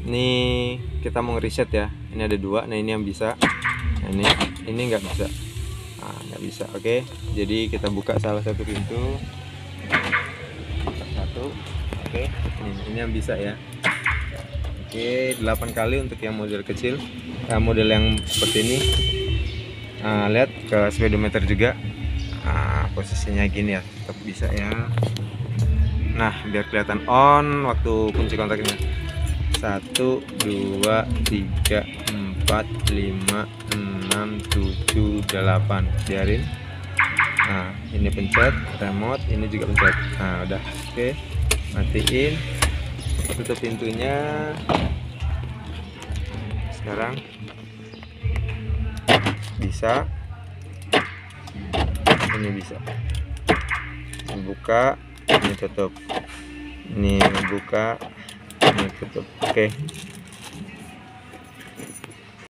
Ini kita mau reset ya. Ini ada dua. Nah ini yang bisa. Nah, ini nggak bisa. Nah, nggak bisa. Oke. Jadi kita buka salah satu pintu. Buka satu. Oke. Ini yang bisa ya. Oke, 8 kali untuk yang model kecil. Nah, model yang seperti ini. Nah, lihat ke speedometer juga. Nah, posisinya gini ya, tetap bisa ya. Nah, biar kelihatan on waktu kunci kontaknya. 1 2 3 4 5 6 7 8. Biarin. Nah, ini pencet remote, ini juga pencet. Nah, udah. Oke. Matiin. Tutup pintunya. Sekarang bisa. Ini bisa. Buka, ini tutup. Ini buka, ini tutup. Oke.